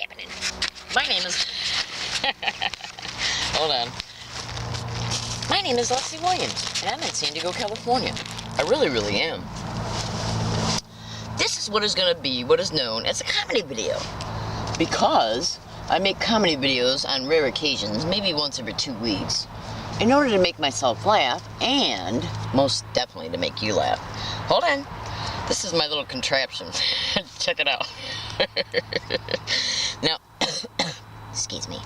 happening? My name is... Hold on. My name is Lexi Williams, and I'm in San Diego, California. I really, really am. This is what is going to be what is known as a comedy video. Because I make comedy videos on rare occasions, maybe once every 2 weeks, in order to make myself laugh, and most definitely to make you laugh. Hold on. This is my little contraption. Check it out. Now, excuse me.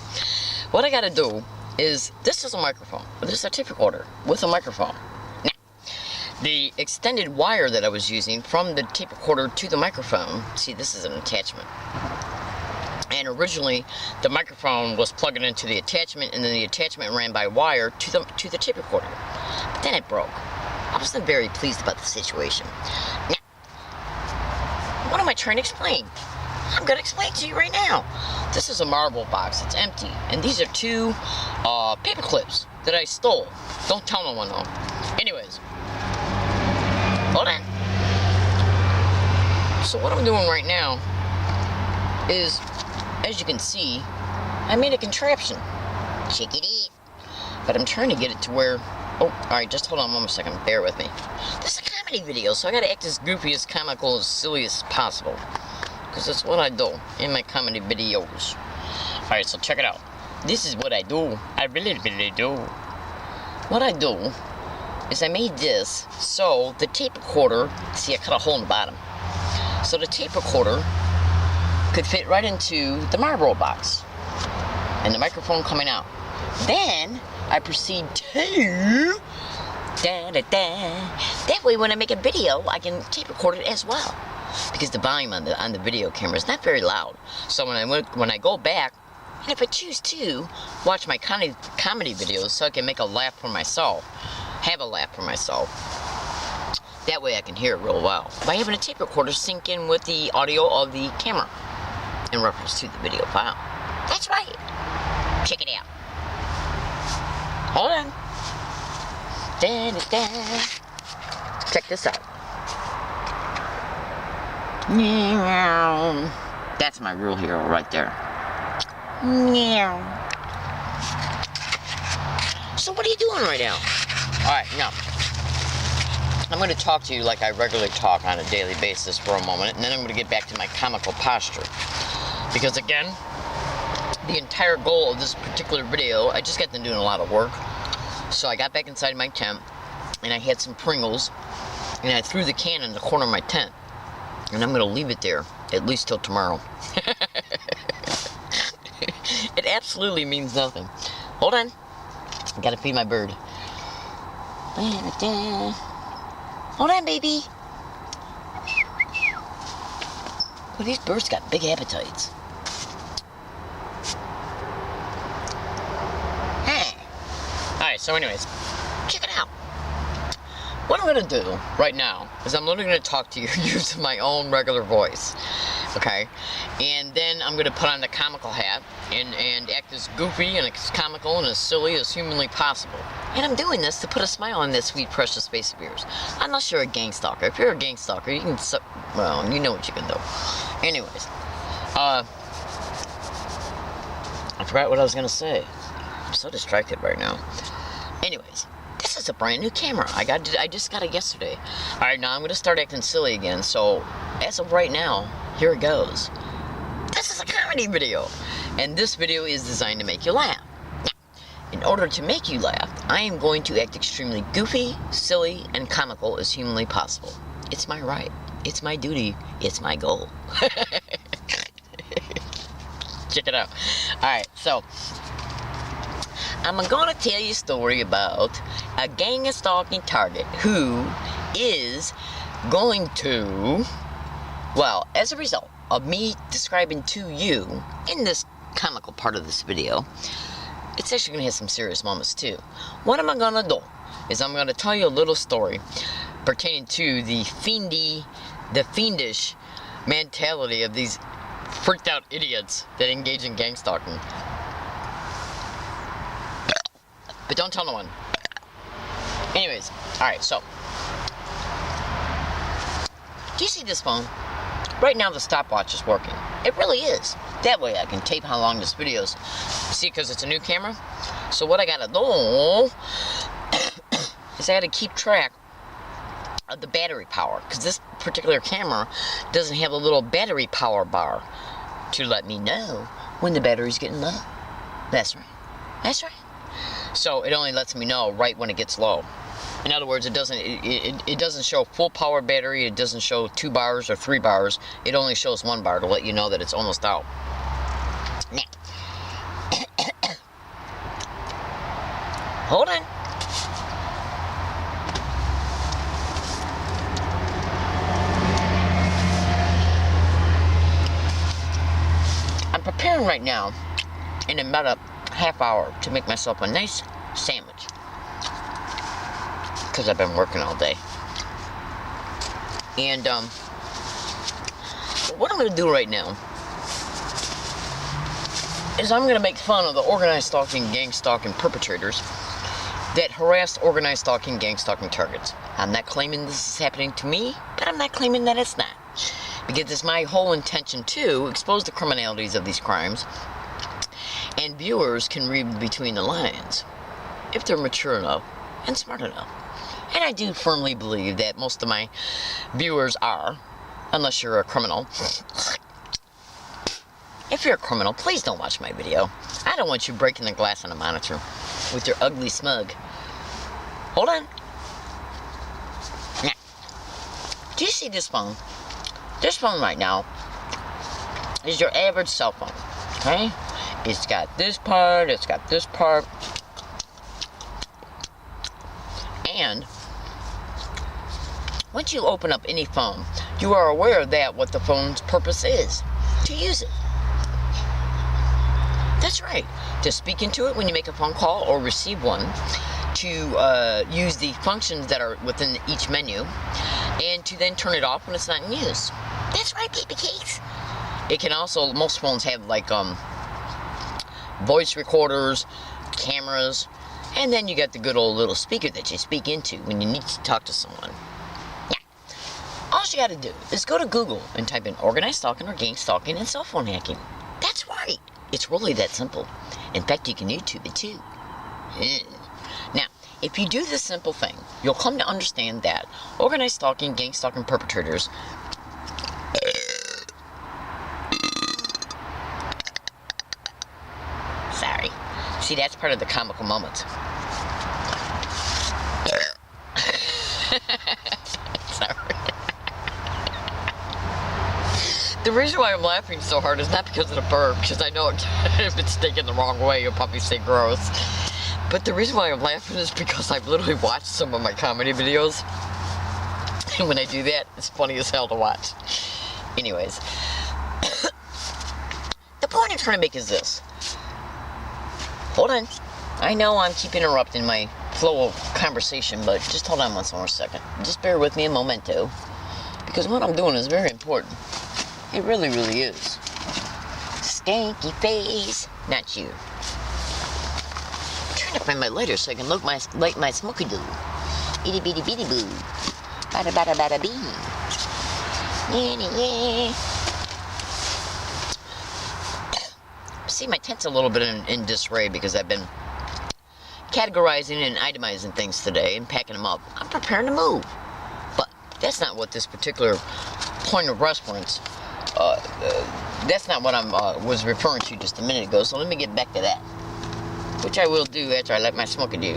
What I gotta do is, this is a microphone. This is a tape recorder with a microphone. Now, the extended wire that I was using from the tape recorder to the microphone, see, this is an attachment. And originally, the microphone was plugged into the attachment, and then the attachment ran by wire to the tape recorder. But then it broke. I wasn't very pleased about the situation. Now, what am I trying to explain? I'm going to explain to you right now. This is a marble box. It's empty. And these are 2 paper clips that I stole. Don't tell no one, though. Anyways. Hold on. So what I'm doing right now is, as you can see, I made a contraption. Check it out. But I'm trying to get it to where... Oh, alright, just hold on 1 second. Bear with me. This is a comedy video, so I gotta act as goofy, as comical, as silly as possible. Because that's what I do in my comedy videos. Alright, so check it out. This is what I do. I really, really do. What I do is I made this so the tape recorder... See, I cut a hole in the bottom. So the tape recorder could fit right into the Marlboro box. And the microphone coming out. Then I proceed to that way when I make a video I can tape record it as well, because the volume on the video camera is not very loud. So when I go back, and if I choose to watch my comedy videos, so I can make a laugh for myself, have a laugh for myself, that way I can hear it real well by having a tape recorder sync in with the audio of the camera in reference to the video file. That's right. Check it out. Hold on. Check this out. That's my real hero right there. So what are you doing right now? Alright, now, I'm going to talk to you like I regularly talk on a daily basis for a moment, and then I'm going to get back to my comical posture. Because again, the entire goal of this particular video, I just got done doing a lot of work. So I got back inside my tent, and I had some Pringles, and I threw the can in the corner of my tent. And I'm going to leave it there, at least till tomorrow. It absolutely means nothing. Hold on. I got to feed my bird. Hold on, baby. Well, these birds got big appetites. Alright, so anyways, check it out. What I'm going to do right now is I'm literally going to talk to you using my own regular voice. Okay? And then I'm going to put on the comical hat and act as goofy and as comical and as silly as humanly possible. And I'm doing this to put a smile on that sweet, precious face of yours. Unless you're a gang stalker. If you're a gang stalker, you can... Well, you know what you can do. Anyways. I forgot what I was going to say. I'm so distracted right now. Anyways, this is a brand new camera. I just got it yesterday. Alright, now I'm going to start acting silly again. So, as of right now, here it goes. This is a comedy video. And this video is designed to make you laugh. Now, in order to make you laugh, I am going to act extremely goofy, silly, and comical as humanly possible. It's my right. It's my duty. It's my goal. Check it out. Alright, so... I'm going to tell you a story about a gang of stalking target who is going to, well, as a result of me describing to you in this comical part of this video, it's actually going to have some serious moments too. What am I going to do is I'm going to tell you a little story pertaining to the fiendish mentality of these freaked out idiots that engage in gang stalking. But don't tell no one. Anyways, alright, so. Do you see this phone? Right now the stopwatch is working. It really is. That way I can tape how long this video is. See, because it's a new camera. So what I gotta do is I gotta keep track of the battery power, because this particular camera doesn't have a little battery power bar to let me know when the battery's getting low. That's right. That's right. So it only lets me know right when it gets low. In other words, it doesn't show full power battery. It doesn't show 2 bars or 3 bars. It only shows 1 bar to let you know that it's almost out. Now, hold on. I'm preparing right now in about a half hour to make myself a nice sandwich, because I've been working all day. And what I'm going to do right now is I'm going to make fun of the organized stalking, gang stalking perpetrators that harass organized stalking, gang stalking targets. I'm not claiming this is happening to me, but I'm not claiming that it's not, because it's my whole intention to expose the criminalities of these crimes, and viewers can read between the lines if they're mature enough and smart enough. And I do firmly believe that most of my viewers are, unless you're a criminal. If you're a criminal, please don't watch my video. I don't want you breaking the glass on the monitor with your ugly smug. Hold on. Now, do you see this phone? This phone right now is your average cell phone, okay? It's got this part, it's got this part. And once you open up any phone, you are aware of that, what the phone's purpose is, to use it. That's right, to speak into it when you make a phone call or receive one, to use the functions that are within each menu, and to then turn it off when it's not in use. That's right, baby cakes. It can also, most phones have like voice recorders, cameras, and then you got the good old little speaker that you speak into when you need to talk to someone. All you gotta do is go to Google and type in organized stalking or gang stalking and cell phone hacking. That's right. It's really that simple. In fact, you can YouTube it too. Now, if you do this simple thing, you'll come to understand that organized stalking, gang stalking perpetrators sorry. See, that's part of the comical moments. Sorry. The reason why I'm laughing so hard is not because of the burp, because I know if it's taken the wrong way, you'll probably say gross. But the reason why I'm laughing is because I've literally watched some of my comedy videos. And when I do that, it's funny as hell to watch. Anyways. The point I'm trying to make is this. Hold on. I know I keep interrupting my flow of conversation, but just hold on one more second. Just bear with me a momento. Because what I'm doing is very important. It really, really is. Stanky face. Not you. I'm trying to find my lighter so I can light my smoky doo. Itty bitty bitty boo. Bada bada bada bee. Yeah. See, my tent's a little bit in disarray because I've been categorizing and itemizing things today and packing them up. I'm preparing to move. But that's not what this particular point of reference, that's not what I was referring to just a minute ago. So let me get back to that, which I will do after I let my smoker do.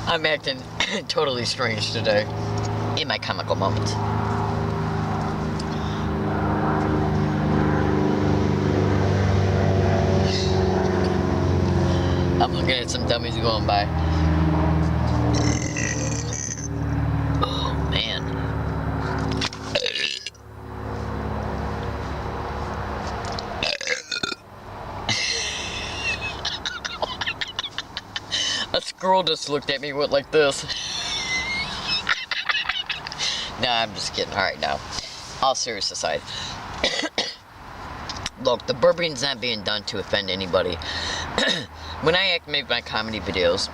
I'm acting totally strange today in my comical moments. I'm looking at some dummies going by. Oh, man. A squirrel just looked at me with like this. Nah, I'm just kidding. Alright, now. All serious aside. Look, the burping's not being done to offend anybody. When I make my comedy videos,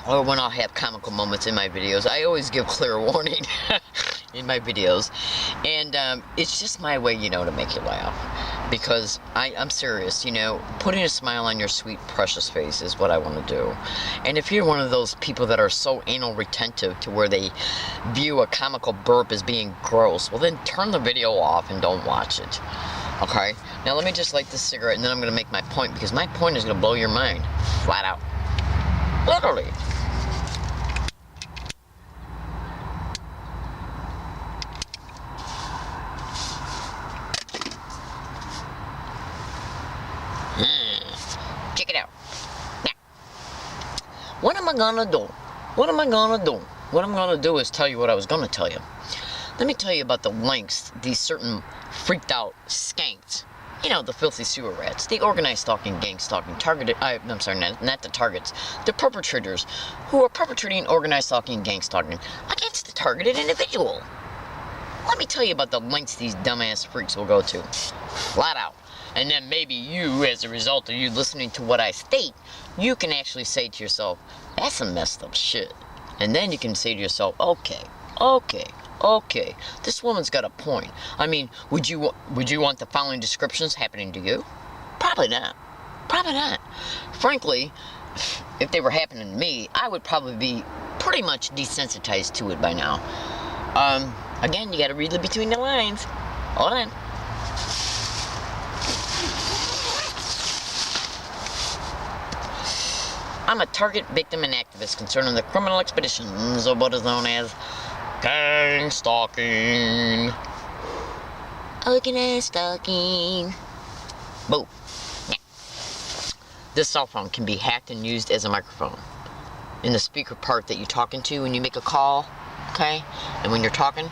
or when I'll have comical moments in my videos. I always give clear warning in my videos, and it's just my way, to make you laugh, because I'm serious. Putting a smile on your sweet, precious face is what I want to do. And if you're one of those people that are so anal retentive to where they view a comical burp as being gross, well then turn the video off and don't watch it. Okay? Now let me just light this cigarette, and then I'm going to make my point, because my point is going to blow your mind. Flat out. Literally. Check it out. Now, what am I gonna do? What am I gonna do? What I'm gonna do is tell you what I was gonna tell you. Let me tell you about the lengths these certain freaked out skanks, the filthy sewer rats, the organized stalking, gang stalking, targeted, I'm sorry, not the targets, the perpetrators who are perpetrating organized stalking and gang stalking against the targeted individual. Let me tell you about the lengths these dumbass freaks will go to. Flat out. And then maybe you, as a result of you listening to what I state, you can actually say to yourself, that's some messed up shit. And then you can say to yourself, okay, this woman's got a point. I mean, would you want the following descriptions happening to you? Probably not. Frankly, if they were happening to me, I would probably be pretty much desensitized to it by now. Again, you gotta read between the lines. Hold on. I'm a target, victim, and activist concerning the criminal expeditions of what is known as gang stalking. Organized stalking. Boom. Now, this cell phone can be hacked and used as a microphone. In the speaker part that you're talking to when you make a call, okay? And when you're talking.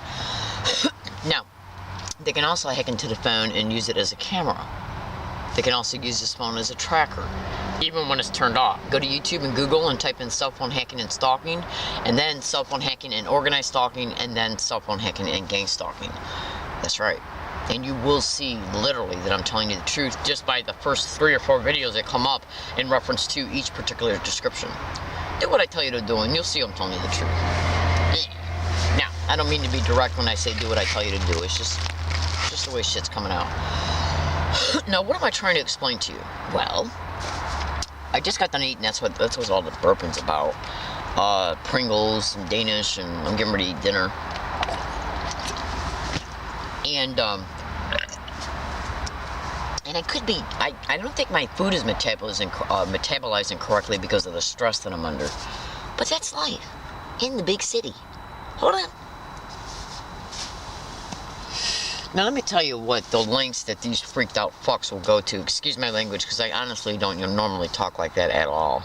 Now, they can also hack into the phone and use it as a camera. They can also use this phone as a tracker, even when it's turned off. Go to YouTube and Google and type in cell phone hacking and stalking, and then cell phone hacking and organized stalking, and then cell phone hacking and gang stalking. That's right. And you will see literally that I'm telling you the truth just by the first 3 or 4 videos that come up in reference to each particular description. Do what I tell you to do, and you'll see I'm telling you the truth. Now, I don't mean to be direct when I say do what I tell you to do. It's just the way shit's coming out. Now, what am I trying to explain to you? Well, I just got done eating. That's what all the burping's about. Pringles and Danish, and I'm getting ready to eat dinner. And I could be. I don't think my food is metabolizing correctly because of the stress that I'm under. But that's life in the big city. Hold on. Now let me tell you what the lengths that these freaked out fucks will go to. Excuse my language, because I honestly don't normally talk like that at all.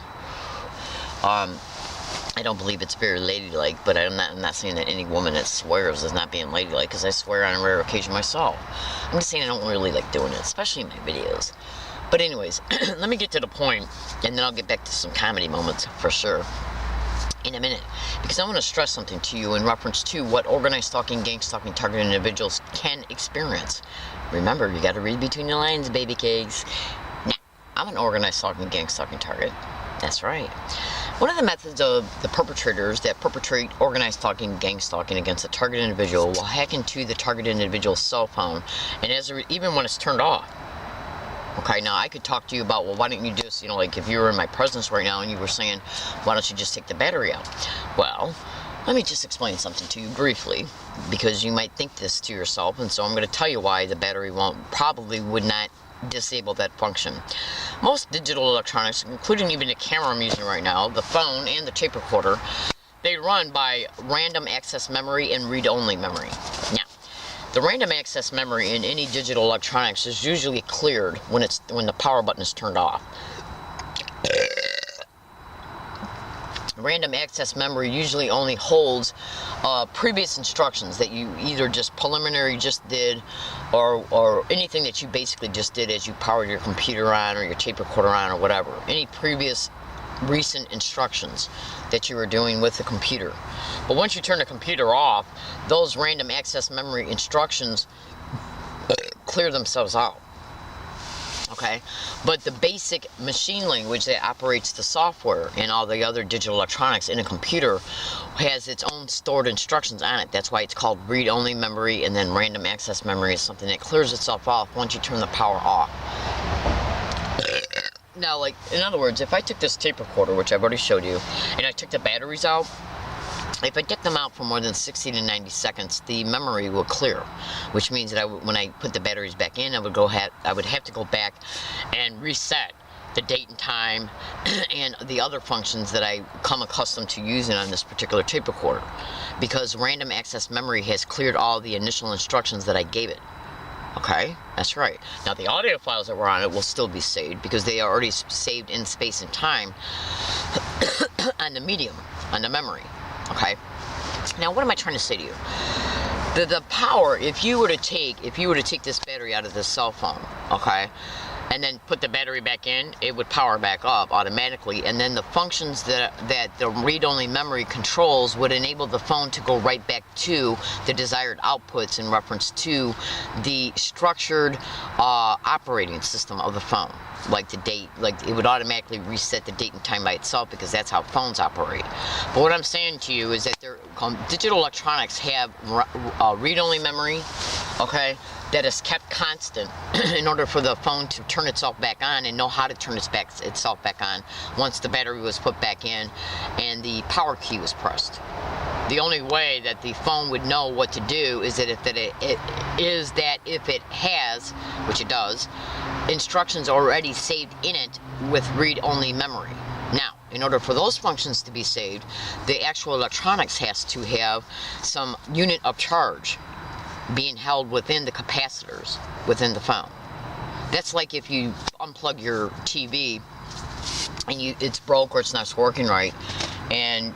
I don't believe it's very ladylike, but I'm not saying that any woman that swears is not being ladylike, because I swear on a rare occasion myself. I'm just saying I don't really like doing it, especially in my videos. But anyways, let me get to the point, and then I'll get back to some comedy moments for sure in a minute, because I want to stress something to you in reference to what organized stalking, gang stalking, targeted individuals can experience. Remember, you got to read between the lines, baby cakes. Now, I'm an organized stalking, gang stalking target. That's right. One of the methods of the perpetrators that perpetrate organized stalking, gang stalking against a targeted individual will hack into the targeted individual's cell phone, and even when it's turned off. Okay, now I could talk to you about, well, why don't you just, like if you were in my presence right now and you were saying, why don't you just take the battery out? Well, let me just explain something to you briefly, because you might think this to yourself, and so I'm going to tell you why the battery probably would not disable that function. Most digital electronics, including even the camera I'm using right now, the phone and the tape recorder, they run by random access memory and read-only memory. Now, the random access memory in any digital electronics is usually cleared when the power button is turned off. Random access memory usually only holds previous instructions that you either just did, or anything that you basically just did as you powered your computer on or your tape recorder on or whatever. Any previous recent instructions that you were doing with the computer. But once you turn the computer off, those random access memory instructions clear themselves out. Okay, but the basic machine language that operates the software and all the other digital electronics in a computer has its own stored instructions on it. That's why it's called read-only memory, and then random access memory is something that clears itself off once you turn the power off. Now, like, in other words, if I took this tape recorder, which I've already showed you, and I took the batteries out, if I get them out for more than 60 to 90 seconds, the memory will clear, which means that when I put the batteries back in, I would have to go back and reset the date and time and the other functions that I come accustomed to using on this particular tape recorder, because random access memory has cleared all the initial instructions that I gave it. Okay, that's right. Now the audio files that were on it will still be saved because they are already saved in space and time on the medium, on the memory. Okay. Now, what am I trying to say to you? The power, if you were to take this battery out of this cell phone, okay, and then put the battery back in, it would power back up automatically, and then the functions that the read-only memory controls would enable the phone to go right back to the desired outputs in reference to the structured operating system of the phone. Like the date, like it would automatically reset the date and time by itself, because that's how phones operate. But what I'm saying to you is that digital electronics have read-only memory, okay, that is kept constant in order for the phone to turn itself back on and know how to turn itself back on once the battery was put back in and the power key was pressed. The only way that the phone would know what to do is that if it has, which it does, instructions already saved in it with read-only memory. Now, in order for those functions to be saved, the actual electronics has to have some unit of charge being held within the capacitors within the phone. That's like if you unplug your TV and it's broke or it's not working right, and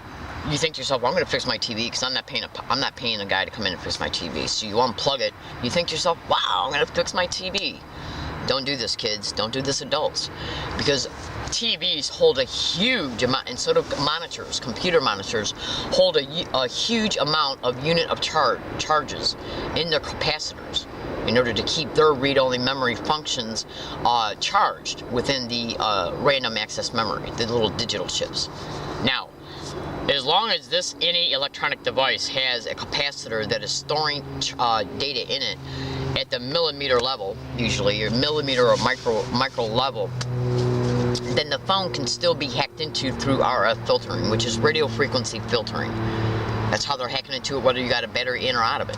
you think to yourself, well, I'm going to fix my TV because I'm not paying a guy to come in and fix my TV. So you unplug it. You think to yourself, wow, I'm going to fix my TV. Don't do this, kids. Don't do this, adults. Because TVs hold a huge amount, and so do monitors, computer monitors, hold a huge amount of unit of charges in their capacitors in order to keep their read-only memory functions charged within the random access memory, the little digital chips. Now, as long as any electronic device has a capacitor that is storing data in it at the millimeter level, usually, or millimeter or micro level, then the phone can still be hacked into through RF filtering, which is radio frequency filtering. That's how they're hacking into it, whether you got a battery in or out of it.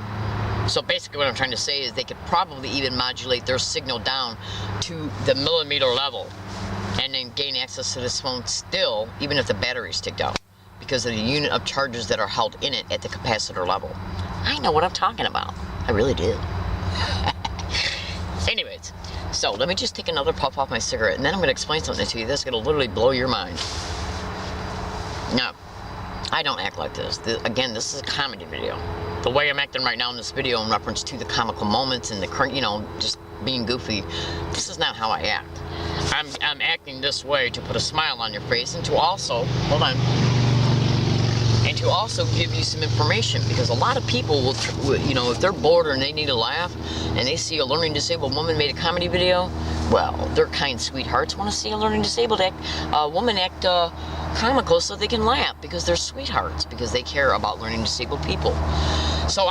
So basically what I'm trying to say is they could probably even modulate their signal down to the millimeter level and then gain access to this phone still, even if the battery's ticked out, because of the unit of charges that are held in it at the capacitor level. I know what I'm talking about. I really do. Anyways, so let me just take another puff off my cigarette, and then I'm going to explain something to you that's going to literally blow your mind. Now, I don't act like this. Again, this is a comedy video. The way I'm acting right now in this video in reference to the comical moments and the, just being goofy, this is not how I act. I'm acting this way to put a smile on your face and to also, hold on, and to also give you some information, because a lot of people will, if they're bored and they need a laugh and they see a learning disabled woman made a comedy video, well, their kind sweethearts want to see a learning disabled woman act comical so they can laugh, because they're sweethearts, because they care about learning disabled people. So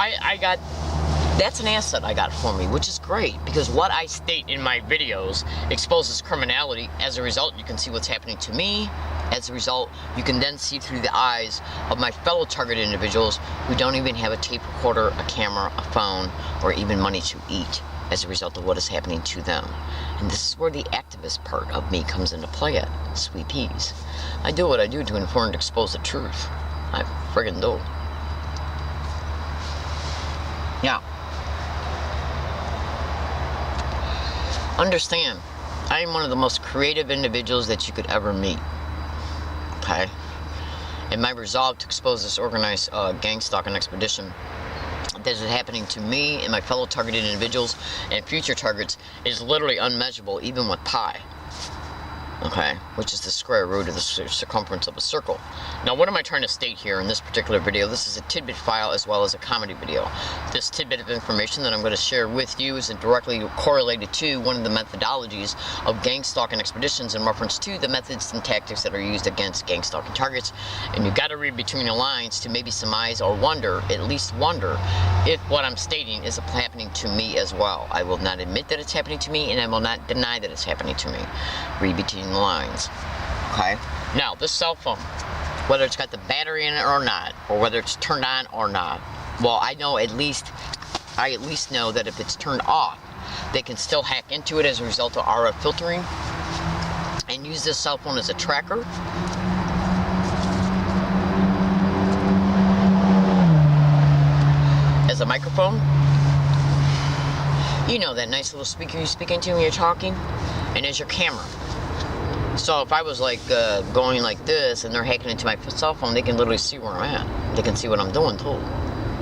that's an asset I got for me, which is great, because what I state in my videos exposes criminality. As a result, you can see what's happening to me. As a result, you can then see through the eyes of my fellow target individuals who don't even have a tape recorder, a camera, a phone, or even money to eat as a result of what is happening to them. And this is where the activist part of me comes into play at. Sweet peas. I do what I do to inform and expose the truth. I friggin' do. Yeah. Understand, I am one of the most creative individuals that you could ever meet. Okay? And my resolve to expose this organized gang stalking expedition that is happening to me and my fellow targeted individuals and future targets is literally unmeasurable, even with pie. okay, which is the square root of the circumference of a circle. Now, what am I trying to state here in this particular video? This is a tidbit file as well as a comedy video. This tidbit of information that I'm going to share with you is directly correlated to one of the methodologies of gang stalking expeditions in reference to the methods and tactics that are used against gang stalking targets. And you've got to read between the lines to maybe surmise or wonder, at least wonder, if what I'm stating is happening to me as well. I will not admit that it's happening to me, and I will not deny that it's happening to me. Read between the lines. Okay? Now, this cell phone, whether it's got the battery in it or not, or whether it's turned on or not, well, I at least know that if it's turned off, they can still hack into it as a result of RF filtering and use this cell phone as a tracker. As a microphone. You know that nice little speaker you speak into when you're talking? And as your camera. So if I was like going like this and they're hacking into my cell phone, they can literally see where I'm at. They can see what I'm doing too.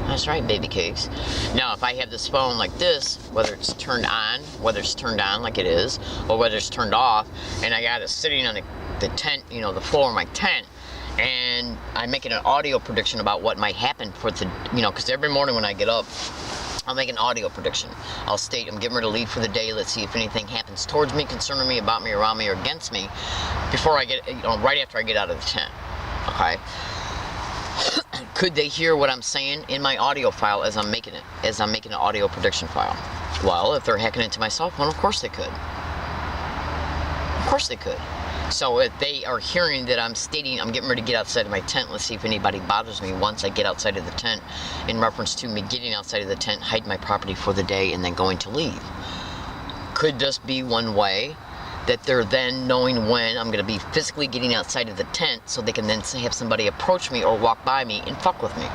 That's right, baby cakes. Now if I have this phone like this, whether it's turned on like it is, or whether it's turned off, and I got it sitting on the tent, you know, the floor of my tent, and I'm making an audio prediction about what might happen for the, you know, because every morning when I get up, I'll make an audio prediction. I'll state I'm getting ready to leave for the day. Let's see if anything happens towards me, concerning me, about me, around me, or against me, before I get, you know, right after I get out of the tent. Okay. Could they hear what I'm saying in my audio file as I'm making it, as I'm making an audio prediction file? Well, if they're hacking into my cell phone, of course they could. Of course they could. So if they are hearing that I'm stating I'm getting ready to get outside of my tent, let's see if anybody bothers me once I get outside of the tent, in reference to me getting outside of the tent, hiding my property for the day, and then going to leave. Could this be one way that they're then knowing when I'm going to be physically getting outside of the tent, so they can then have somebody approach me or walk by me and fuck with me?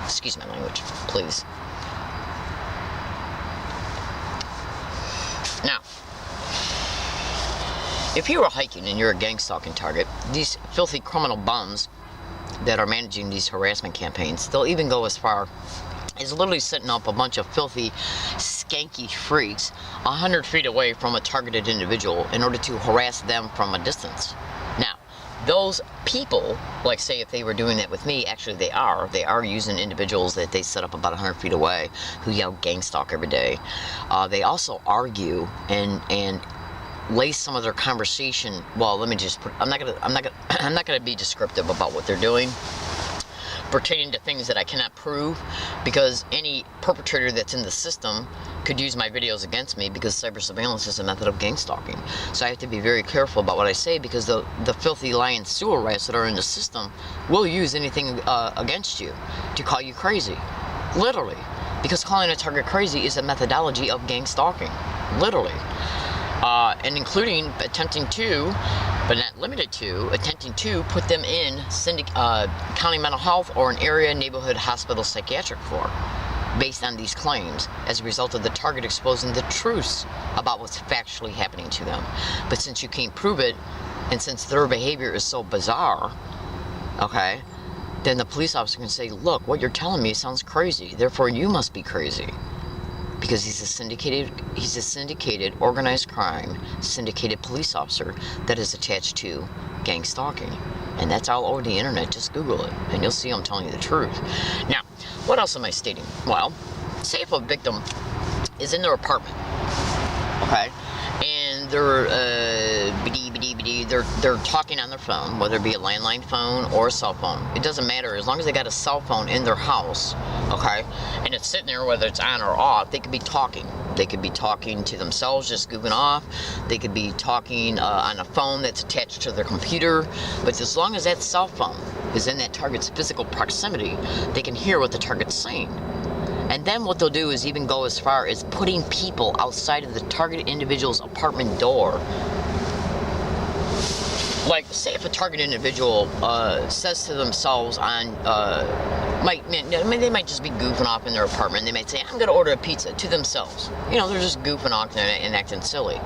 Excuse my language, please. Now, if you are hiking and you're a gang stalking target, these filthy criminal bums that are managing these harassment campaigns, they'll even go as far as literally setting up a bunch of filthy, skanky freaks 100 feet away from a targeted individual in order to harass them from a distance. Now, those people, like say if they were doing that with me, actually they are using individuals that they set up about 100 feet away who yell gang stalk every day. They also argue and lay some of their conversation. Well, let me just put, I'm not gonna be descriptive about what they're doing pertaining to things that I cannot prove, because any perpetrator that's in the system could use my videos against me, because cyber surveillance is a method of gang stalking. So I have to be very careful about what I say, because the filthy lion sewer rats that are in the system will use anything against you to call you crazy, literally, because calling a target crazy is a methodology of gang stalking, literally. And including attempting to, but not limited to, attempting to put them in county mental health or an area neighborhood hospital psychiatric floor based on these claims, as a result of the target exposing the truths about what's factually happening to them. But since you can't prove it, and since their behavior is so bizarre, okay, then the police officer can say, look, what you're telling me sounds crazy, therefore you must be crazy. Because he's a syndicated, organized crime, syndicated police officer that is attached to gang stalking. And that's all over the internet. Just Google it, and you'll see I'm telling you the truth. Now, what else am I stating? Well, say if a victim is in their apartment, okay, and they're talking on their phone, whether it be a landline phone or a cell phone. It doesn't matter, as long as they got a cell phone in their house, okay, and it's sitting there, whether it's on or off, they could be talking. They could be talking to themselves, just goofing off. They could be talking on a phone that's attached to their computer. But as long as that cell phone is in that target's physical proximity, they can hear what the target's saying. And then what they'll do is even go as far as putting people outside of the targeted individual's apartment door. Like, say if a target individual says to themselves on, they might just be goofing off in their apartment. They might say, I'm going to order a pizza, to themselves. You know, they're just goofing off and acting silly.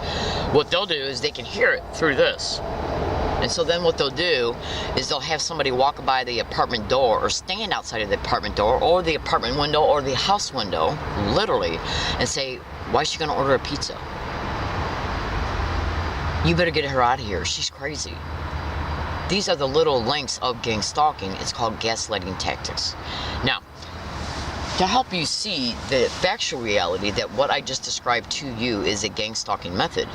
What they'll do is they can hear it through this. And so then what they'll do is they'll have somebody walk by the apartment door, or stand outside of the apartment door, or the apartment window, or the house window, literally, and say, why is she going to order a pizza? You better get her out of here. She's crazy. These are the little links of gang stalking. It's called gaslighting tactics. Now, to help you see the factual reality that what I just described to you is a gang stalking method.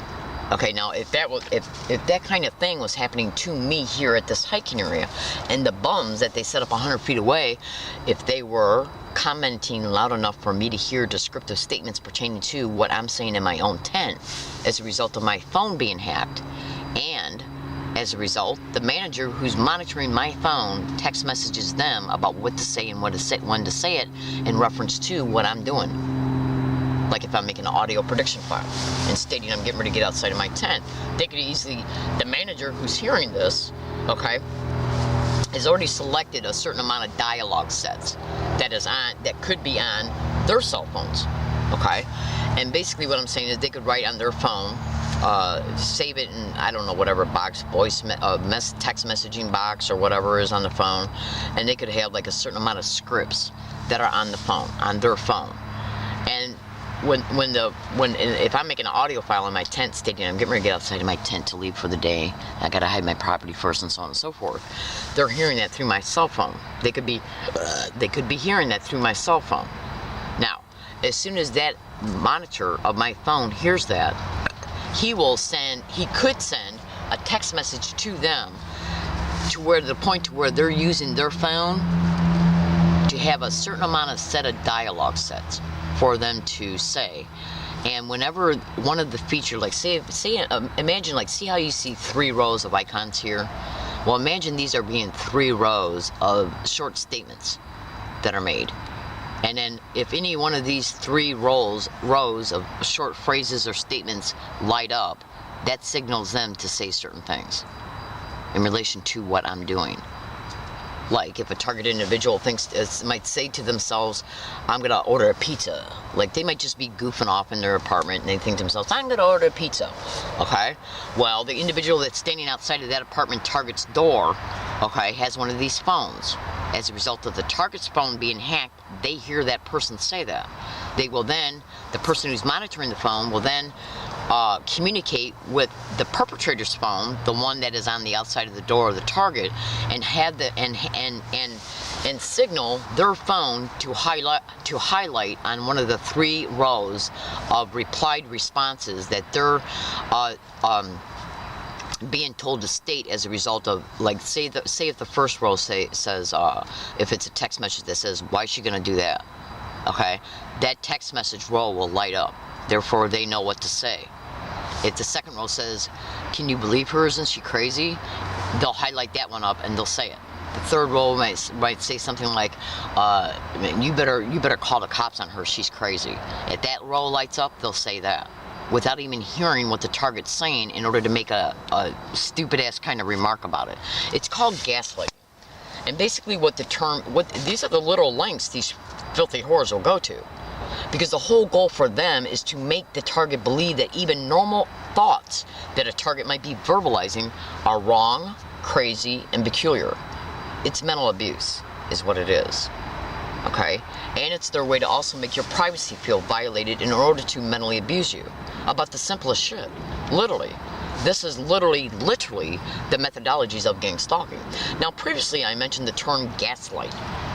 Okay, now if that kind of thing was happening to me here at this hiking area, and the bums that they set up 100 feet away, if they were commenting loud enough for me to hear descriptive statements pertaining to what I'm saying in my own tent as a result of my phone being hacked, and as a result, the manager who's monitoring my phone text messages them about what to say and when to say it in reference to what I'm doing. Like if I'm making an audio prediction file and stating I'm getting ready to get outside of my tent, they could easily, the manager who's hearing this, okay, has already selected a certain amount of dialogue sets that could be on their cell phones, okay? And basically what I'm saying is they could write on their phone, save it in, I don't know, whatever box, text messaging box or whatever is on the phone, and they could have like a certain amount of scripts that are on the phone, on their phone. And if I'm making an audio file in my tent stating I'm getting ready to get outside of my tent to leave for the day, I gotta hide my property first and so on and so forth, they're hearing that through my cell phone. They could be hearing that through my cell phone. Now, as soon as that monitor of my phone hears that, he could send a text message to them to the point where they're using their phone to have a certain amount of set of dialogue sets for them to say. And whenever one of the features, like imagine, like, see how you see 3 rows of icons here? Well, imagine these are being 3 rows of short statements that are made. And then if any one of these 3 rows of short phrases or statements light up, that signals them to say certain things in relation to what I'm doing. Like if a targeted individual might say to themselves, I'm gonna order a pizza. Like they might just be goofing off in their apartment and they think to themselves, I'm gonna order a pizza. Okay? Well, the individual that's standing outside of that apartment target's door, okay, has one of these phones. As a result of the target's phone being hacked, they hear that person say that. They will then, the person who's monitoring the phone will then communicate with the perpetrator's phone, the one that is on the outside of the door of the target, and have and signal their phone to highlight on one of the 3 rows of replied responses that they're being told to state as a result of, like, say if the first row says if it's a text message that says, why is she gonna do that? Okay, that text message row will light up. Therefore, they know what to say. If the second row says, can you believe her? Isn't she crazy? They'll highlight that one up and they'll say it. The third row might say something like, you better call the cops on her. She's crazy. If that row lights up, they'll say that without even hearing what the target's saying in order to make a stupid-ass kind of remark about it. It's called gaslighting. And basically these are the little lengths these filthy whores will go to. Because the whole goal for them is to make the target believe that even normal thoughts that a target might be verbalizing are wrong, crazy, and peculiar. It's mental abuse, is what it is. Okay? And it's their way to also make your privacy feel violated in order to mentally abuse you. About the simplest shit. Literally. This is literally the methodologies of gang stalking. Now, previously I mentioned the term gaslight.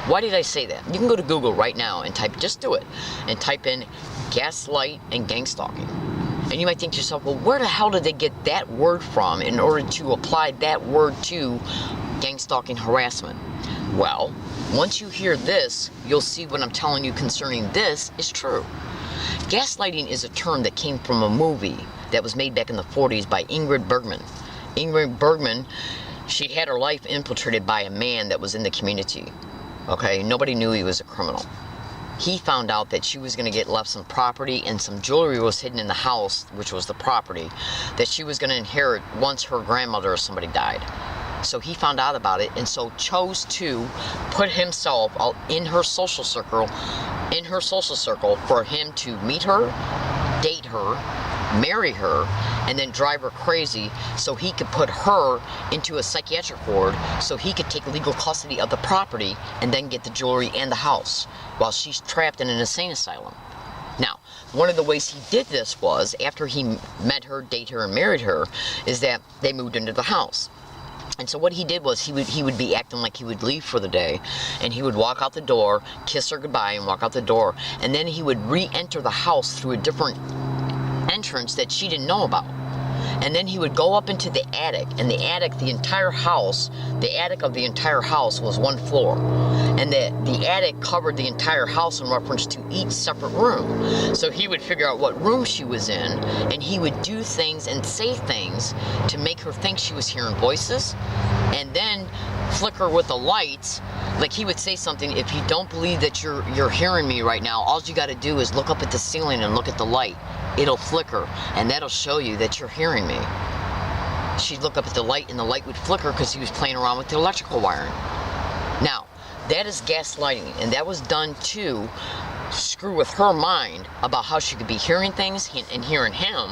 Why did I say that? You can go to Google right now and just do it, and type in gaslight and gang stalking. And you might think to yourself, well, where the hell did they get that word from in order to apply that word to gang stalking harassment? Well, once you hear this, you'll see what I'm telling you concerning this is true. Gaslighting is a term that came from a movie that was made back in the 40s by Ingrid Bergman. Ingrid Bergman, she had her life infiltrated by a man that was in the community. Okay, nobody knew he was a criminal. He found out that she was going to get left some property and some jewelry was hidden in the house, which was the property, that she was going to inherit once her grandmother or somebody died. So he found out about it and so chose to put himself in her social circle for him to meet her, date her, marry her, and then drive her crazy so he could put her into a psychiatric ward so he could take legal custody of the property and then get the jewelry and the house while she's trapped in an insane asylum. Now, one of the ways he did this was, after he met her, dated her, and married her, is that they moved into the house. And so what he did was he would be acting like he would leave for the day, and he would walk out the door, kiss her goodbye, and walk out the door, and then he would re-enter the house through a different entrance that she didn't know about. And then he would go up into the attic, and the attic of the entire house was one floor. And the attic covered the entire house in reference to each separate room. So he would figure out what room she was in, and he would do things and say things to make her think she was hearing voices, and then flicker with the lights. Like, he would say something, if you don't believe that you're hearing me right now, all you got to do is look up at the ceiling and look at the light. It'll flicker, and that'll show you that you're hearing me. She'd look up at the light, and the light would flicker because he was playing around with the electrical wiring. Now, that is gaslighting, and that was done to screw with her mind about how she could be hearing things and hearing him,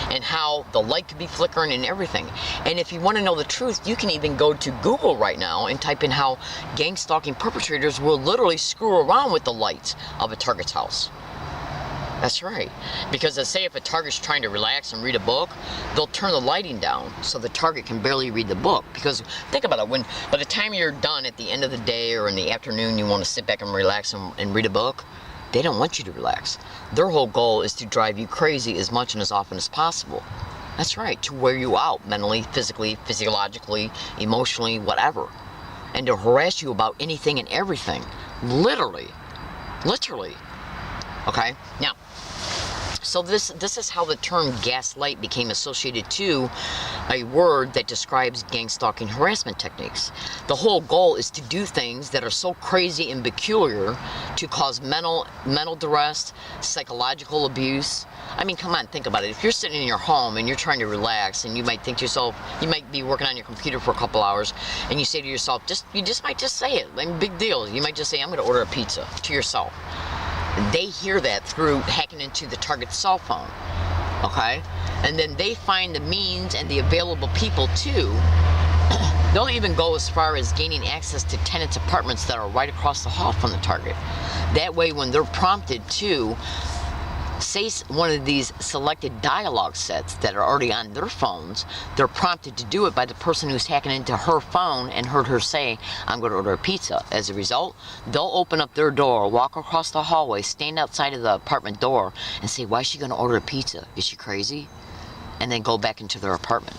and how the light could be flickering and everything. And if you want to know the truth, you can even go to Google right now and type in how gang stalking perpetrators will literally screw around with the lights of a target's house. That's right. Because let's say if a target's trying to relax and read a book, they'll turn the lighting down so the target can barely read the book. Because think about it, by the time you're done at the end of the day or in the afternoon, you want to sit back and relax and read a book, they don't want you to relax. Their whole goal is to drive you crazy as much and as often as possible. That's right, to wear you out mentally, physically, physiologically, emotionally, whatever. And to harass you about anything and everything. Literally. Okay? Now, so this is how the term gaslight became associated to a word that describes gang stalking harassment techniques. The whole goal is to do things that are so crazy and peculiar to cause mental duress, psychological abuse. I mean, come on, think about it. If you're sitting in your home and you're trying to relax, and you might think to yourself, you might be working on your computer for a couple hours, and you say to yourself, you might just say it, like, big deal. You might just say, I'm going to order a pizza, to yourself. They hear that through hacking into the target's cell phone, okay? And then they find the means and the available people too. They'll even go as far as gaining access to tenants' apartments that are right across the hall from the target. That way, when they're prompted to say one of these selected dialogue sets that are already on their phones, they're prompted to do it by the person who's hacking into her phone and heard her say, I'm going to order a pizza. As a result, they'll open up their door, walk across the hallway, stand outside of the apartment door, and say, why is she going to order a pizza? Is she crazy? And then go back into their apartment.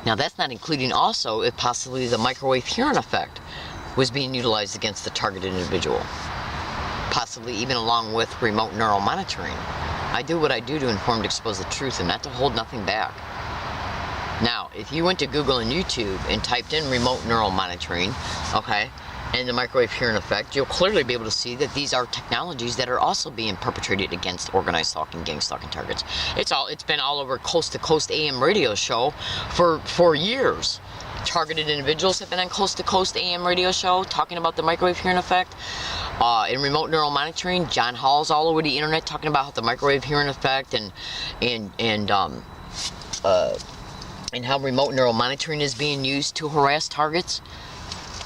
Now, that's not including also if possibly the microwave hearing effect was being utilized against the targeted individual. Possibly even along with remote neural monitoring. I do what I do to inform and expose the truth and not to hold nothing back. Now, if you went to Google and YouTube and typed in remote neural monitoring, okay, and the microwave hearing effect, you'll clearly be able to see that these are technologies that are also being perpetrated against organized stalking, gang stalking targets. It's been all over Coast to Coast AM radio show for years. Targeted individuals have been on Coast to Coast AM radio show talking about the microwave hearing effect. In remote neural monitoring, John Hall's all over the internet talking about the microwave hearing effect and how remote neural monitoring is being used to harass targets.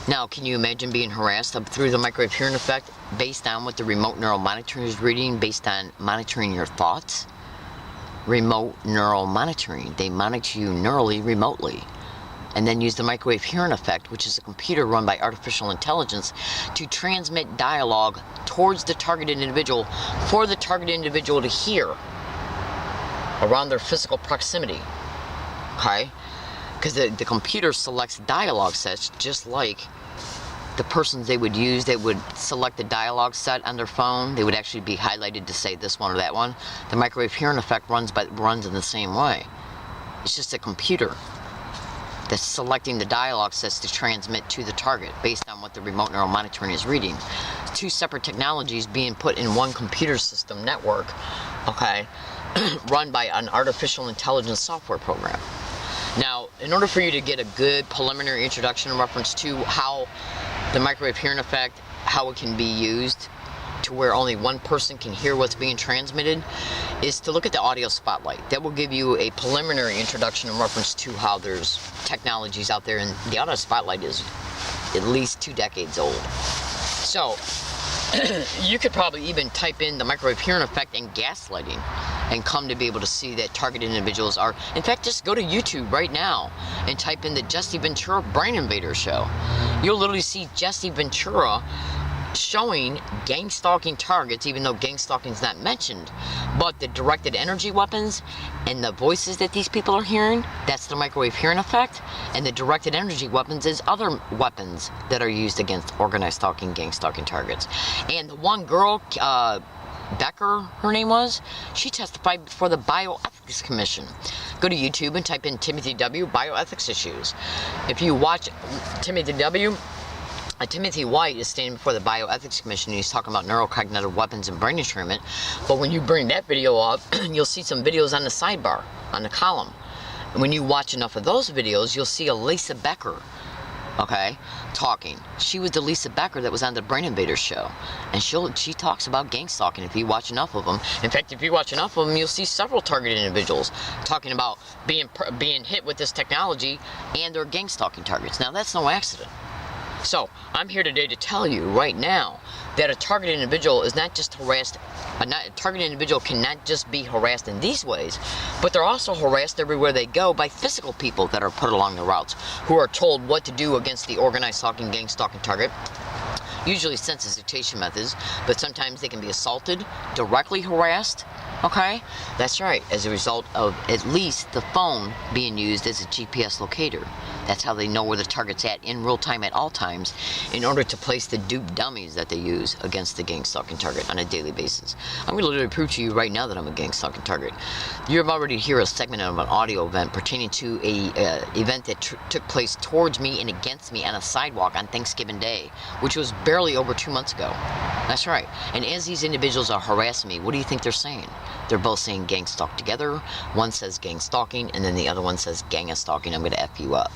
Now, can you imagine being harassed through the microwave hearing effect based on what the remote neural monitoring is reading, based on monitoring your thoughts? Remote neural monitoring, they monitor you neurally remotely, and then use the microwave hearing effect, which is a computer run by artificial intelligence, to transmit dialogue towards the targeted individual for the targeted individual to hear around their physical proximity. Okay? Because the computer selects dialogue sets just like the persons they would use. They would select the dialogue set on their phone. They would actually be highlighted to say this one or that one. The microwave hearing effect runs in the same way. It's just a computer that's selecting the dialogue sets to transmit to the target based on what the remote neural monitoring is reading. Two separate technologies being put in one computer system network, okay, run by an artificial intelligence software program. Now, in order for you to get a good preliminary introduction in reference to how the microwave hearing effect, how it can be used to where only one person can hear what's being transmitted, is to look at the audio spotlight. That will give you a preliminary introduction in reference to how there's technologies out there, and the audio spotlight is at least 2 decades old. So, you could probably even type in the microwave hearing effect and gaslighting and come to be able to see that targeted individuals are. In fact, just go to YouTube right now and type in the Jesse Ventura Brain Invader show. You'll literally see Jesse Ventura showing gang stalking targets, even though gang stalking is not mentioned, but the directed energy weapons and the voices that these people are hearing, that's the microwave hearing effect, and the directed energy weapons is other weapons that are used against organized stalking, gang stalking targets. And the one girl, Becker, her name was, she testified before the Bioethics Commission. Go to YouTube and type in Timothy W. Bioethics Issues. If you watch Timothy W., Timothy White is standing before the Bioethics Commission and he's talking about neurocognitive weapons and brain entrainment. But when you bring that video up, you'll see some videos on the sidebar, on the column. And when you watch enough of those videos, you'll see a Lisa Becker, okay, talking. She was the Lisa Becker that was on the Brain Invader show. And she talks about gang stalking if you watch enough of them. In fact, if you watch enough of them, you'll see several targeted individuals talking about being hit with this technology and their gang stalking targets. Now, that's no accident. So, I'm here today to tell you right now that a targeted individual is not just harassed, a targeted individual cannot just be harassed in these ways, but they're also harassed everywhere they go by physical people that are put along the routes, who are told what to do against the organized stalking, gang stalking target. Usually sensitization methods, but sometimes they can be assaulted, directly harassed, okay? That's right, as a result of at least the phone being used as a GPS locator. That's how they know where the target's at in real time at all times in order to place the dupe dummies that they use against the gang stalking target on a daily basis. I'm going to literally prove to you right now that I'm a gang stalking target. You've already heard a segment of an audio event pertaining to a event that took place towards me and against me on a sidewalk on Thanksgiving Day, which was barely over 2 months ago. That's right. And as these individuals are harassing me, what do you think they're saying? They're both saying gang stalk together. One says gang stalking, and then the other one says gang stalking. I'm going to F you up.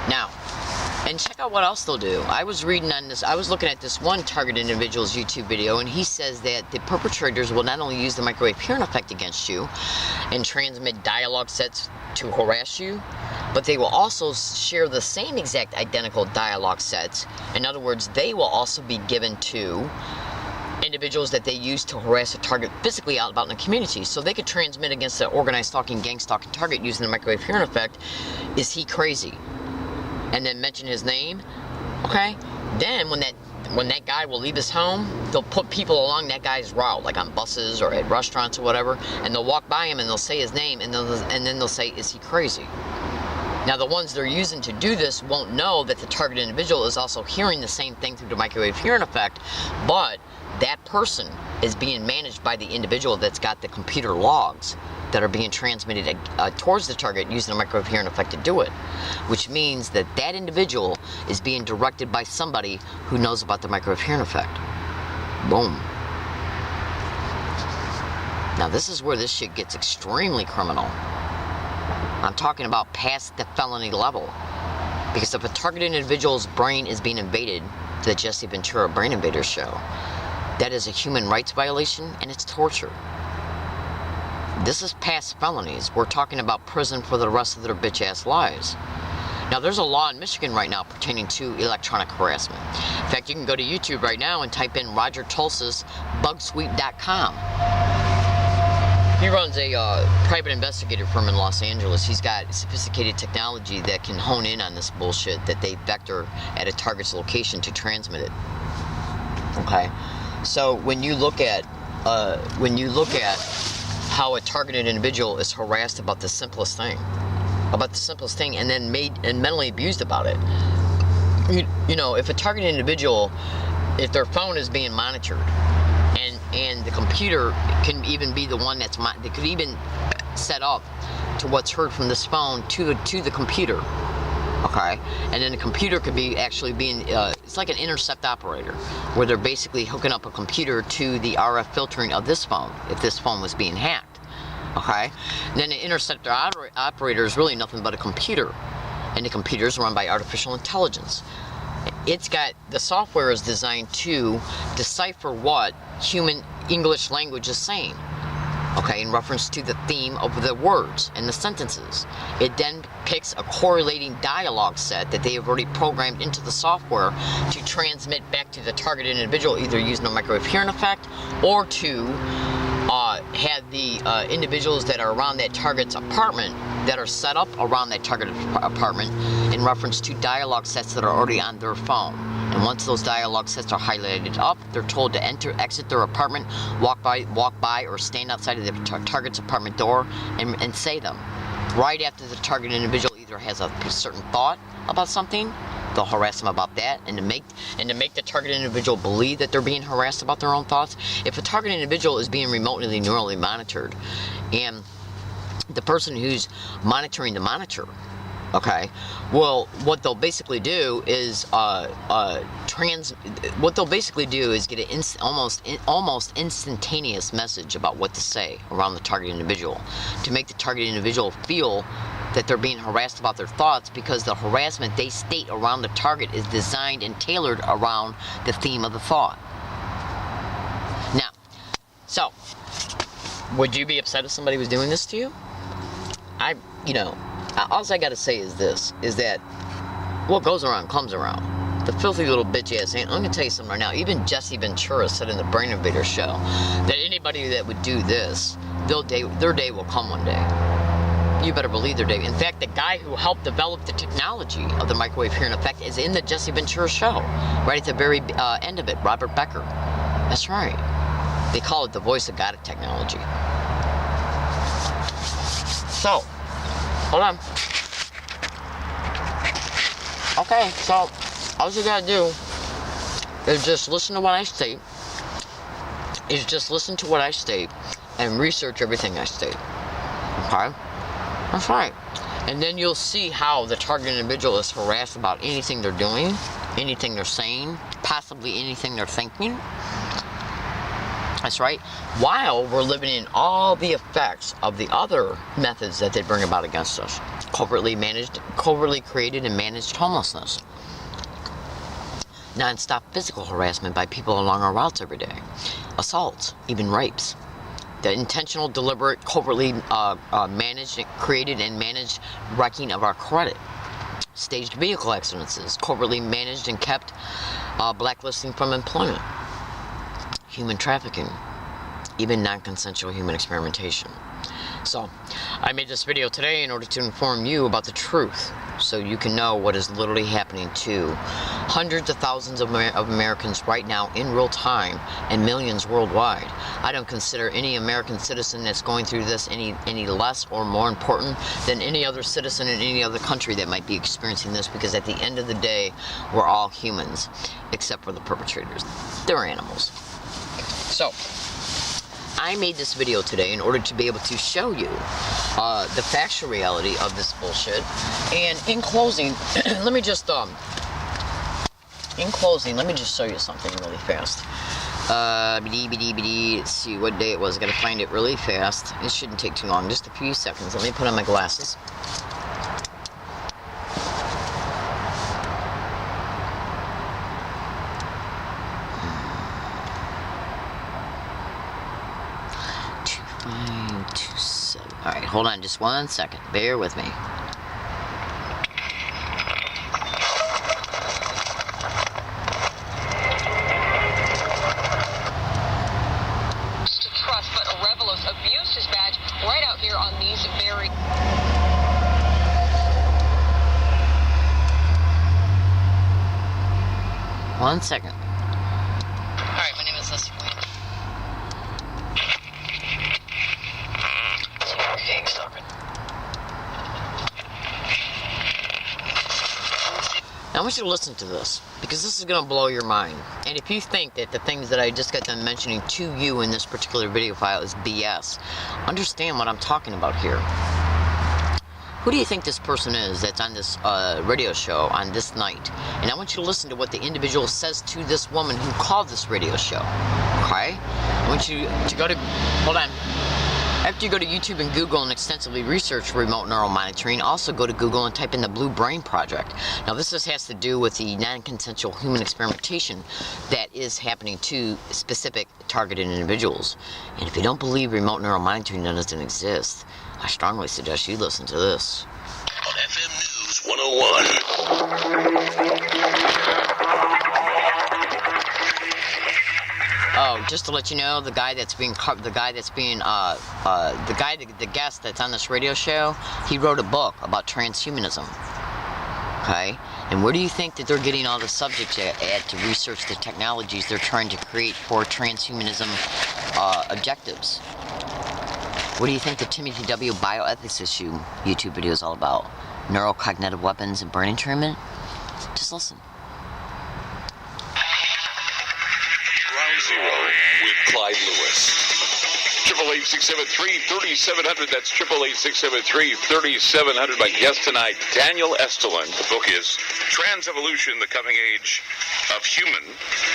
Now, and check out what else they'll do. I was reading on this, I was looking at this one targeted individual's YouTube video, and he says that the perpetrators will not only use the microwave hearing effect against you and transmit dialogue sets to harass you, but they will also share the same exact identical dialogue sets. In other words, they will also be given to individuals that they use to harass a target physically out about in the community. So they could transmit against the organized stalking, gang stalking target using the microwave hearing effect. Is he crazy? And then mention his name, okay? Then when that guy will leave his home, they'll put people along that guy's route, like on buses or at restaurants or whatever, and they'll walk by him and they'll say his name, and then they'll say, is he crazy? Now, the ones they're using to do this won't know that the target individual is also hearing the same thing through the microwave hearing effect, but that person is being managed by the individual that's got the computer logs that are being transmitted towards the target using the microwave hearing effect to do it, which means that that individual is being directed by somebody who knows about the microwave hearing effect. Boom. Now, this is where this shit gets extremely criminal. I'm talking about past the felony level. Because if a targeted individual's brain is being invaded, the Jesse Ventura Brain Invader show, that is a human rights violation and it's torture. This is past felonies. We're talking about prison for the rest of their bitch-ass lives. Now, there's a law in Michigan right now pertaining to electronic harassment. In fact, you can go to YouTube right now and type in Roger Tulsa's bugsweep.com. He runs a private investigator firm in Los Angeles. He's got sophisticated technology that can hone in on this bullshit that they vector at a target's location to transmit it. Okay? So when you look at how a targeted individual is harassed about the simplest thing, and then made and mentally abused about it. You know, if a targeted individual, if their phone is being monitored, and the computer can even be the one that could even set up to what's heard from this phone to the computer. Okay, and then the computer could be actually being, it's like an intercept operator, where they're basically hooking up a computer to the RF filtering of this phone, if this phone was being hacked. Okay, and then the interceptor operator is really nothing but a computer, and the computer is run by artificial intelligence. It's got, the software is designed to decipher what human English language is saying. Okay, in reference to the theme of the words and the sentences. It then picks a correlating dialogue set that they have already programmed into the software to transmit back to the targeted individual, either using a microwave hearing effect or to have the individuals that are around that target's apartment, that are set up around that targeted apartment, in reference to dialogue sets that are already on their phone. And once those dialogue sets are highlighted up, they're told to exit their apartment, walk by, or stand outside of the target's apartment door and say them. Right after the target individual either has a certain thought about something, they'll harass them about that, and to make the target individual believe that they're being harassed about their own thoughts. If a target individual is being remotely neurally monitored, and the person who's monitoring the monitor, okay, well, what they'll basically do is get an almost instantaneous message about what to say around the target individual, to make the target individual feel that they're being harassed about their thoughts, because the harassment they state around the target is designed and tailored around the theme of the thought. Now, so, would you be upset if somebody was doing this to you? All I gotta say is this, is that what goes around comes around. The filthy little bitch ass ain't. I'm gonna tell you something right now. Even Jesse Ventura said in the Brain Invader show that anybody that would do this, their day will come one day. You better believe their day. In fact, the guy who helped develop the technology of the microwave hearing effect is in the Jesse Ventura show, right at the very end of it, Robert Becker. That's right. They call it the voice of God technology. So, hold on. Okay, so all you gotta do is just listen to what I state. And research everything I state. Okay? That's right. And then you'll see how the target individual is harassed about anything they're doing, anything they're saying, possibly anything they're thinking. That's right. While we're living in all the effects of the other methods that they bring about against us. Covertly created and managed homelessness. Non-stop physical harassment by people along our routes every day. Assaults, even rapes. The intentional, deliberate, covertly managed, created, and managed wrecking of our credit. Staged vehicle accidents, covertly managed and kept blacklisting from employment. Human trafficking, even non-consensual human experimentation. So, I made this video today in order to inform you about the truth, so you can know what is literally happening to hundreds of thousands of Americans right now in real time, and millions worldwide. I don't consider any American citizen that's going through this any less or more important than any other citizen in any other country that might be experiencing this, because at the end of the day, we're all humans, except for the perpetrators. They're animals. So, I made this video today in order to be able to show you the factual reality of this bullshit. And in closing, let me just show you something really fast. Let's see what day it was. I gotta find it really fast. It shouldn't take too long, just a few seconds. Let me put on my glasses. Alright, hold on just 1 second. Bear with me. To trust, but Arevalos abused his badge right out here on these very... 1 second. Alright, my name is Leslie Williams. I want you to listen to this, because this is going to blow your mind. And if you think that the things that I just got done mentioning to you in this particular video file is BS, understand what I'm talking about here. who do you think this person is that's on this radio show on this night? And I want you to listen to what the individual says to this woman who called this radio show. Okay? I want you to go to, hold on. After you go to YouTube and Google and extensively research remote neural monitoring, also go to Google and type in the Blue Brain Project. Now this has to do with the non-consensual human experimentation that is happening to specific targeted individuals. And if you don't believe remote neural monitoring doesn't exist, I strongly suggest you listen to this. On FM News 101. Oh, just to let you know, the guest that's on this radio show, he wrote a book about transhumanism. Okay? And where do you think that they're getting all the subjects at to research the technologies they're trying to create for transhumanism objectives? What do you think the Timothy W. bioethics issue YouTube video is all about? Neurocognitive weapons and brain entrainment? Just listen. Ground Zero with Clyde Lewis. 888-673-3700. That's 888-673-3700. My guest tonight, Daniel Estulin. The book is Trans-Evolution, the Coming Age of Human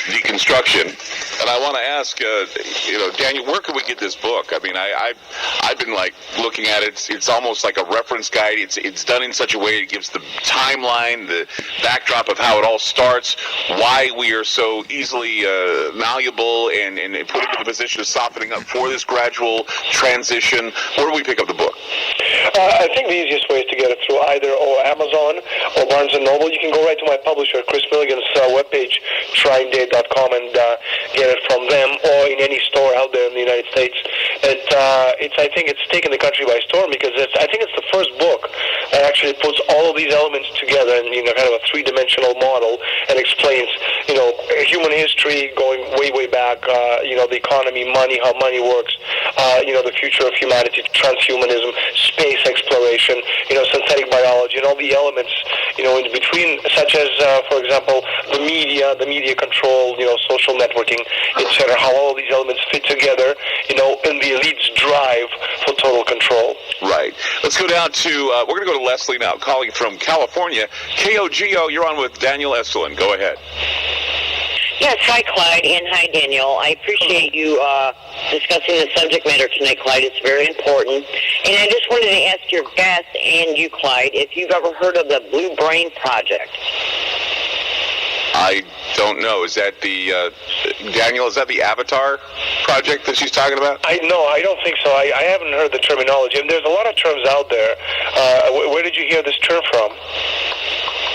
Deconstruction. And I want to ask, Daniel, where can we get this book? I mean, I've been like looking at it. It's almost like a reference guide. It's done in such a way it gives the timeline, the backdrop of how it all starts, why we are so easily malleable and put into the position of softening up for this gradual transition. Where do we pick up the book? I think the easiest way is to get it through either Amazon or Barnes & Noble. You can go right to my publisher, Chris Milligan's webpage, TrineDate.com, and get it from them, or in any store out there in the United States. I think it's taken the country by storm because I think it's the first book that actually puts all of these elements together in kind of a three-dimensional model and explains human history going way back, the economy, money, how money works, the future of humanity, transhumanism, space exploration, synthetic biology, and all the elements, in between, such as, for example, the media control, social networking, etc., how all of these elements fit together, in the elite's drive for total control. Right. Let's go down to, we're going to go to Leslie now, calling from California. KOGO, you're on with Daniel Estulin. Go ahead. Yes, hi, Clyde, and hi, Daniel. I appreciate you discussing the subject matter tonight, Clyde. It's very important. And I just wanted to ask your guest and you, Clyde, if you've ever heard of the Blue Brain Project. I don't know. Is that the, Daniel, is that the Avatar project that she's talking about? No, I don't think so. I haven't heard the terminology. And there's a lot of terms out there. Where did you hear this term from?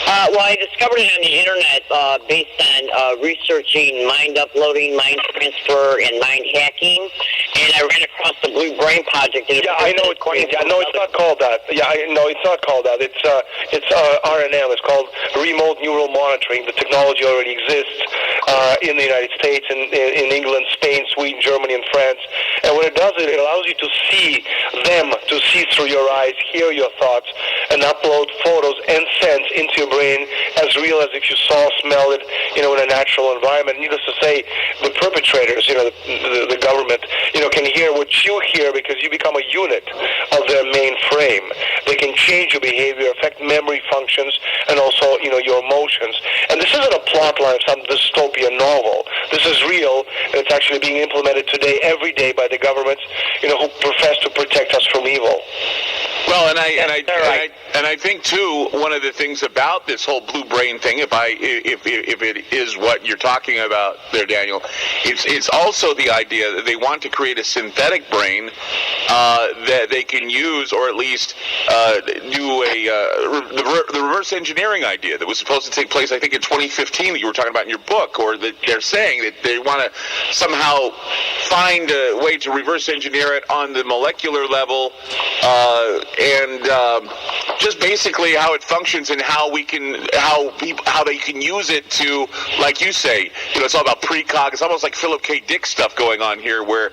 Well, I discovered it on the internet based on researching mind uploading, mind transfer, and mind hacking. And I ran across the Blue Brain Project. And I know it's not called that. It's not called that. It's RNM. It's called remote neural monitoring. The technology already exists in the United States, in England, Spain, Sweden, Germany, and France. And what it does is it allows you to see through your eyes, hear your thoughts, and upload photos and sense into your brain as real as if you saw, smell it, in a natural environment. Needless to say, the perpetrators, the government, can hear what you hear because you become a unit of their mainframe. They can change your behavior, affect memory functions, and also, your emotions. And this isn't a plot line of some dystopian novel. This is real, and it's actually being implemented today, every day, by the governments, who profess to protect us from evil. Well, and I think too, one of the things about this whole blue brain thing, if it is what you're talking about there, Daniel, it's also the idea that they want to create a synthetic brain that they can use, or at least do the reverse engineering idea that was supposed to take place, I think, in 2015 that you were talking about in your book, or that they're saying that they want to somehow find a way to reverse engineer it on the molecular level, and just basically how it functions and how they can use it to, like you say, it's all about precog. It's almost like Philip K. Dick stuff going on here, where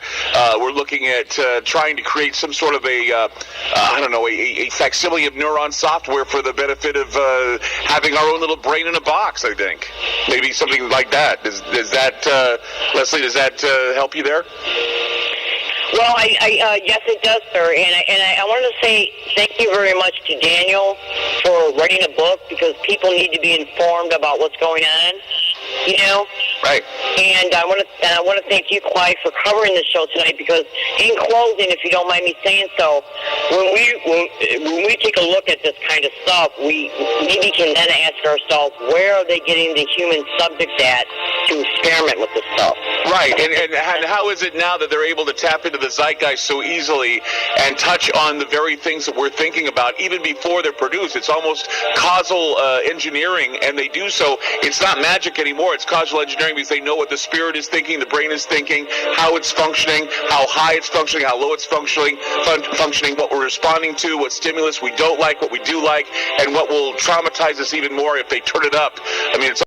we're looking at trying to create some sort of a facsimile of neuron software for the benefit of having our own little brain in a box. I think maybe something like that. Does that, Leslie? Does that help you there? Well, yes, it does, sir. And I wanted to say thank you very much to Daniel for writing a book, because people need to be informed about what's going on. You know. Right. And I want to thank you, Clyde, for covering the show tonight. Because in closing, if you don't mind me saying so, when we take a look at this kind of stuff, we maybe can then ask ourselves, where are they getting the human subjects at to experiment with this stuff? Right, and how is it now that they're able to tap into the zeitgeist so easily and touch on the very things that we're thinking about even before they're produced? It's almost causal engineering, and they do so. It's not magic anymore. It's causal engineering, because they know what the spirit is thinking, the brain is thinking, how it's functioning, how high it's functioning, how low it's functioning, what we're responding to, what stimulus we don't like, what we do like, and what will traumatize us even more if they turn it up. I mean, it's